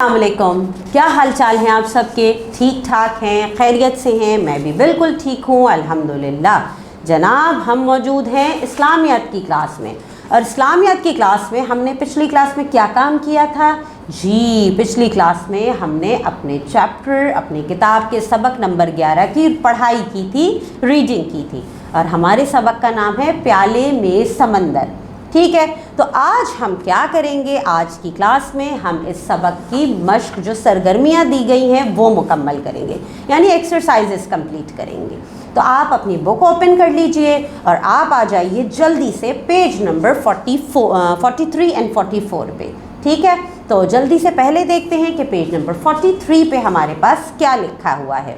السلام علیکم، کیا حال چال ہیں آپ سب کے؟ ٹھیک ٹھاک ہیں، خیریت سے ہیں؟ میں بھی بالکل ٹھیک ہوں الحمدللہ۔ جناب ہم موجود ہیں اسلامیات کی کلاس میں، اور اسلامیات کی کلاس میں ہم نے پچھلی کلاس میں کیا کام کیا تھا؟ جی پچھلی کلاس میں ہم نے اپنے چیپٹر، اپنی کتاب کے سبق نمبر 11 کی پڑھائی کی تھی، ریڈنگ کی تھی، اور ہمارے سبق کا نام ہے پیالے میں سمندر۔ ٹھیک ہے، تو آج ہم کیا کریں گے؟ آج کی کلاس میں ہم اس سبق کی مشق جو سرگرمیاں دی گئی ہیں وہ مکمل کریں گے، یعنی ایکسرسائزز کمپلیٹ کریں گے۔ تو آپ اپنی بک اوپن کر لیجئے اور آپ آ جائیے جلدی سے پیج نمبر 43 اینڈ 44 پہ۔ ٹھیک ہے، تو جلدی سے پہلے دیکھتے ہیں کہ پیج نمبر 43 پہ ہمارے پاس کیا لکھا ہوا ہے۔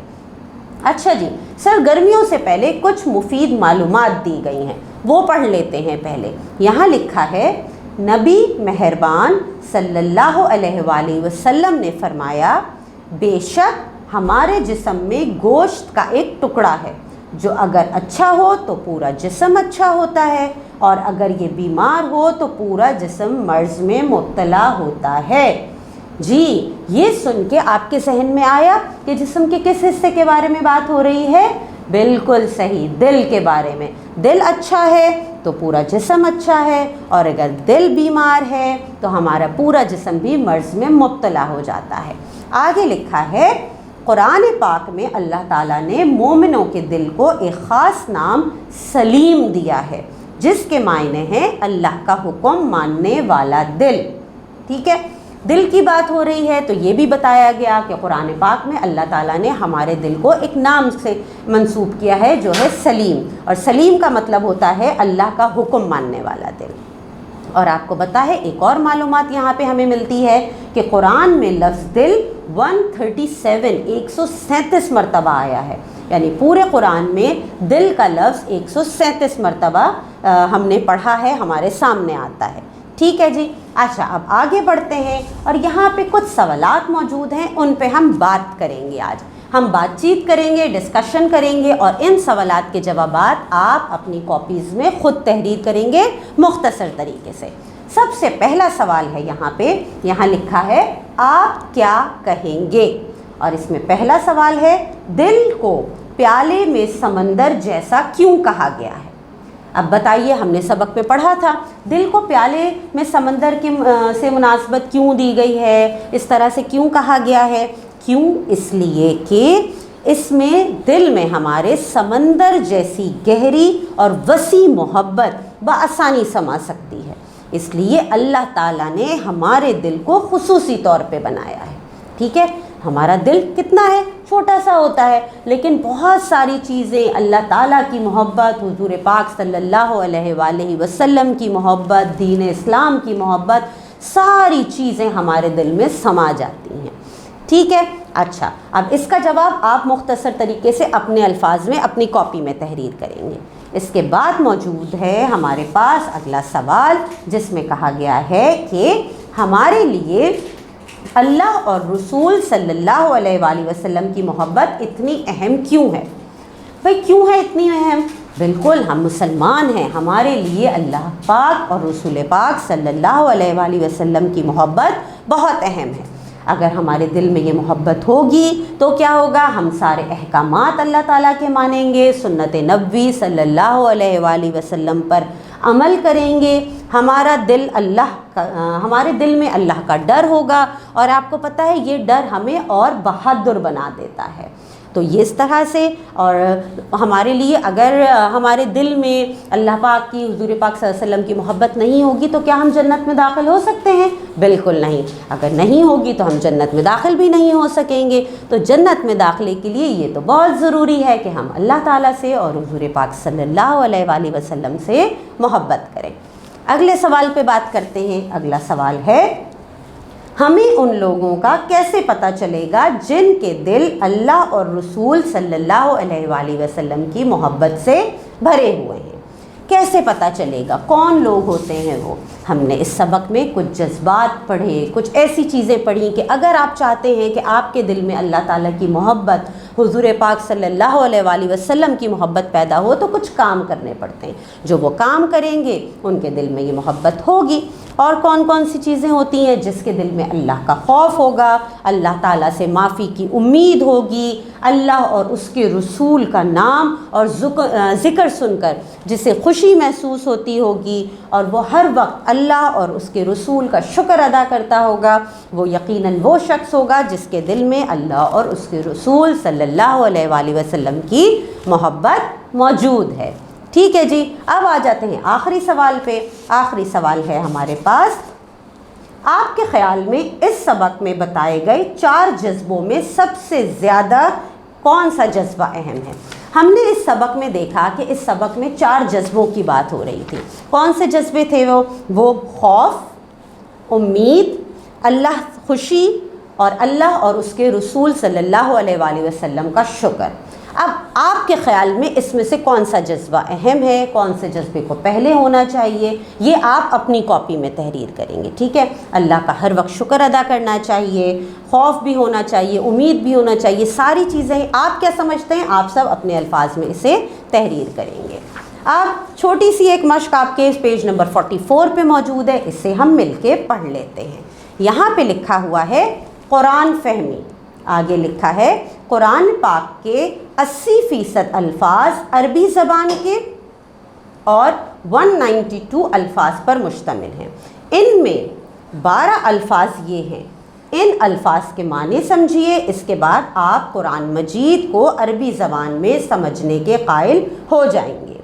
اچھا جی، سرگرمیوں سے پہلے کچھ مفید معلومات دی گئی ہیں، وہ پڑھ لیتے ہیں پہلے۔ یہاں لکھا ہے، نبی مہربان صلی اللہ علیہ وآلہ وسلم نے فرمایا، بے شک ہمارے جسم میں گوشت کا ایک ٹکڑا ہے، جو اگر اچھا ہو تو پورا جسم اچھا ہوتا ہے، اور اگر یہ بیمار ہو تو پورا جسم مرض میں مبتلا ہوتا ہے۔ جی یہ سن کے آپ کے ذہن میں آیا کہ جسم کے کس حصے کے بارے میں بات ہو رہی ہے؟ بالکل صحیح، دل کے بارے میں۔ دل اچھا ہے تو پورا جسم اچھا ہے، اور اگر دل بیمار ہے تو ہمارا پورا جسم بھی مرض میں مبتلا ہو جاتا ہے۔ آگے لکھا ہے، قرآن پاک میں اللہ تعالیٰ نے مومنوں کے دل کو ایک خاص نام سلیم دیا ہے، جس کے معنی ہیں اللہ کا حکم ماننے والا دل۔ ٹھیک ہے، دل کی بات ہو رہی ہے تو یہ بھی بتایا گیا کہ قرآن پاک میں اللہ تعالیٰ نے ہمارے دل کو ایک نام سے منسوب کیا ہے جو ہے سلیم، اور سلیم کا مطلب ہوتا ہے اللہ کا حکم ماننے والا دل۔ اور آپ کو پتہ ہے ایک اور معلومات یہاں پہ ہمیں ملتی ہے کہ قرآن میں لفظ دل 137 مرتبہ آیا ہے، یعنی پورے قرآن میں دل کا لفظ 137 مرتبہ ہم نے پڑھا ہے، ہمارے سامنے آتا ہے۔ ٹھیک ہے جی، اچھا اب آگے بڑھتے ہیں، اور یہاں پہ کچھ سوالات موجود ہیں، ان پہ ہم بات کریں گے۔ آج ہم بات چیت کریں گے، ڈسکشن کریں گے، اور ان سوالات کے جوابات آپ اپنی کاپیز میں خود تحریر کریں گے مختصر طریقے سے۔ سب سے پہلا سوال ہے یہاں پہ، یہاں لکھا ہے، آپ کیا کہیں گے؟ اور اس میں پہلا سوال ہے، دل کو پیالے میں سمندر جیسا کیوں کہا گیا ہے؟ اب بتائیے، ہم نے سبق میں پڑھا تھا دل کو پیالے میں سمندر سے مناسبت کیوں دی گئی ہے، اس طرح سے کیوں کہا گیا ہے؟ کیوں؟ اس لیے کہ اس میں دل میں ہمارے سمندر جیسی گہری اور وسیع محبت بآسانی سما سکتی ہے، اس لیے اللہ تعالیٰ نے ہمارے دل کو خصوصی طور پہ بنایا ہے۔ ٹھیک ہے، ہمارا دل کتنا ہے؟ چھوٹا سا ہوتا ہے، لیکن بہت ساری چیزیں، اللہ تعالیٰ کی محبت، حضور پاک صلی اللہ علیہ وآلہ وسلم کی محبت، دین اسلام کی محبت، ساری چیزیں ہمارے دل میں سما جاتی ہیں۔ ٹھیک ہے، اچھا اب اس کا جواب آپ مختصر طریقے سے اپنے الفاظ میں اپنی کاپی میں تحریر کریں گے۔ اس کے بعد موجود ہے ہمارے پاس اگلا سوال، جس میں کہا گیا ہے کہ ہمارے لیے اللہ اور رسول صلی اللہ علیہ وآلہ وسلم کی محبت اتنی اہم کیوں ہے؟ بھئی کیوں ہے اتنی اہم؟ بالکل، ہم مسلمان ہیں، ہمارے لیے اللہ پاک اور رسول پاک صلی اللہ علیہ وآلہ وسلم کی محبت بہت اہم ہے۔ اگر ہمارے دل میں یہ محبت ہوگی تو کیا ہوگا؟ ہم سارے احکامات اللہ تعالیٰ کے مانیں گے، سنت نبوی صلی اللہ علیہ وآلہ وسلم پر عمل کریں گے، ہمارے دل میں اللہ کا ڈر ہوگا، اور آپ کو پتہ ہے یہ ڈر ہمیں اور بہادر بنا دیتا ہے۔ تو یہ اس طرح سے، اور ہمارے لیے اگر ہمارے دل میں اللہ پاک کی، حضور پاک صلی اللہ علیہ وسلم کی محبت نہیں ہوگی تو کیا ہم جنت میں داخل ہو سکتے ہیں؟ بالکل نہیں۔ اگر نہیں ہوگی تو ہم جنت میں داخل بھی نہیں ہو سکیں گے۔ تو جنت میں داخلے کے لیے یہ تو بہت ضروری ہے کہ ہم اللہ تعالیٰ سے اور حضور پاک صلی اللہ علیہ وآلہ وسلم سے محبت کریں۔ اگلے سوال پہ بات کرتے ہیں۔ اگلا سوال ہے، ہمیں ان لوگوں کا کیسے پتہ چلے گا جن کے دل اللہ اور رسول صلی اللہ علیہ وآلہ وسلم کی محبت سے بھرے ہوئے ہیں؟ کیسے پتہ چلے گا؟ کون لوگ ہوتے ہیں وہ؟ ہم نے اس سبق میں کچھ جذبات پڑھے، کچھ ایسی چیزیں پڑھی کہ اگر آپ چاہتے ہیں کہ آپ کے دل میں اللہ تعالیٰ کی محبت، حضور پاک صلی اللہ علیہ وآلہ وسلم کی محبت پیدا ہو تو کچھ کام کرنے پڑتے ہیں، جو وہ کام کریں گے ان کے دل میں یہ محبت ہوگی۔ اور کون کون سی چیزیں ہوتی ہیں؟ جس کے دل میں اللہ کا خوف ہوگا، اللہ تعالیٰ سے معافی کی امید ہوگی، اللہ اور اس کے رسول کا نام اور ذکر سن کر جسے خوشی محسوس ہوتی ہوگی، اور وہ ہر وقت اللہ اور اس کے رسول کا شکر ادا کرتا ہوگا، وہ یقیناً وہ شخص ہوگا جس کے دل میں اللہ اور اس کے رسول صلی اللہ علیہ وآلہ وسلم کی محبت موجود ہے۔ ٹھیک ہے جی، اب آ جاتے ہیں آخری سوال پہ۔ آخری سوال ہے ہمارے پاس، آپ کے خیال میں اس سبق میں بتائے گئے 4 جذبوں میں سب سے زیادہ کون سا جذبہ اہم ہے؟ ہم نے اس سبق میں دیکھا کہ اس سبق میں 4 جذبوں کی بات ہو رہی تھی۔ کون سے جذبے تھے وہ خوف، امید، اللہ خوشی، اور اللہ اور اس کے رسول صلی اللہ علیہ وآلہ وسلم کا شکر۔ اب آپ کے خیال میں اس میں سے کون سا جذبہ اہم ہے، کون سے جذبے کو پہلے ہونا چاہیے، یہ آپ اپنی کاپی میں تحریر کریں گے، ٹھیک ہے؟ اللہ کا ہر وقت شکر ادا کرنا چاہیے، خوف بھی ہونا چاہیے، امید بھی ہونا چاہیے، ساری چیزیں آپ کیا سمجھتے ہیں، آپ سب اپنے الفاظ میں اسے تحریر کریں گے۔ اب چھوٹی سی ایک مشق آپ کے پیج نمبر 44 پہ موجود ہے، اسے ہم مل کے پڑھ لیتے ہیں۔ یہاں پہ لکھا ہوا ہے قرآن فہمی، آگے لکھا ہے قرآن پاک کے 80% الفاظ عربی زبان کے اور 192 الفاظ پر مشتمل ہیں۔ ان میں 12 الفاظ یہ ہیں، ان الفاظ کے معنی سمجھیے، اس کے بعد آپ قرآن مجید کو عربی زبان میں سمجھنے کے قائل ہو جائیں گے۔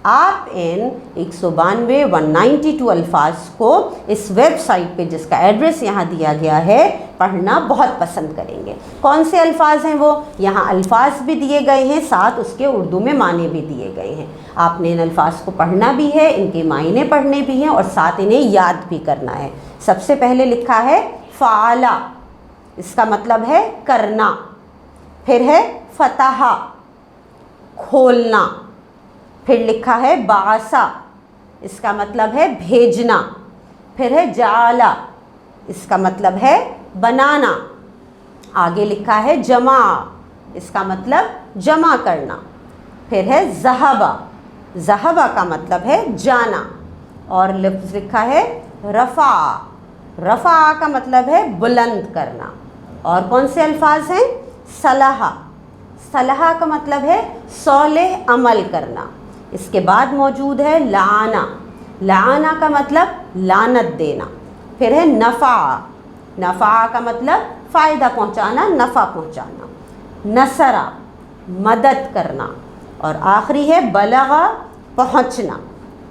آپ ان 192 الفاظ کو اس ویب سائٹ پہ جس کا ایڈریس یہاں دیا گیا ہے پڑھنا بہت پسند کریں گے۔ کون سے الفاظ ہیں وہ؟ یہاں الفاظ بھی دیے گئے ہیں، ساتھ اس کے اردو میں معنی بھی دیے گئے ہیں۔ آپ نے ان الفاظ کو پڑھنا بھی ہے، ان کے معنی پڑھنے بھی ہیں، اور ساتھ انہیں یاد بھی کرنا ہے۔ سب سے پہلے لکھا ہے فعلا، اس کا مطلب ہے کرنا، پھر ہے فتح کھولنا، پھر لکھا ہے بعثا، اس کا مطلب ہے بھیجنا، پھر ہے جعلا، اس کا مطلب ہے بنانا، آگے لکھا ہے جمع، اس کا مطلب جمع کرنا، پھر ہے ذہبا، ذہبا کا مطلب ہے جانا، اور لفظ لکھا ہے رفع، رفع کا مطلب ہے بلند کرنا، اور کون سے الفاظ ہیں؟ صلح، صلح کا مطلب ہے صالح عمل کرنا۔ اس کے بعد موجود ہے لعنا، لعنا کا مطلب لعنت دینا، پھر ہے نفع، نفع کا مطلب فائدہ پہنچانا، نفع پہنچانا، نصرہ مدد کرنا، اور آخری ہے بلغا پہنچنا۔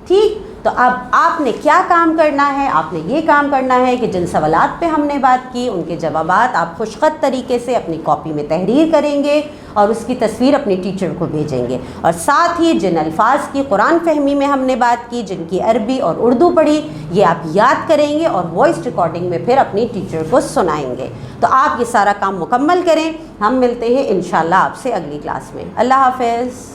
ٹھیک، تو اب آپ نے کیا کام کرنا ہے؟ آپ نے یہ کام کرنا ہے کہ جن سوالات پہ ہم نے بات کی ان کے جوابات آپ خوشخط طریقے سے اپنی کاپی میں تحریر کریں گے اور اس کی تصویر اپنے ٹیچر کو بھیجیں گے، اور ساتھ ہی جن الفاظ کی قرآن فہمی میں ہم نے بات کی، جن کی عربی اور اردو پڑھی، یہ آپ یاد کریں گے اور وائس ریکارڈنگ میں پھر اپنی ٹیچر کو سنائیں گے۔ تو آپ یہ سارا کام مکمل کریں، ہم ملتے ہیں انشاءاللہ آپ سے اگلی کلاس میں۔ اللہ حافظ۔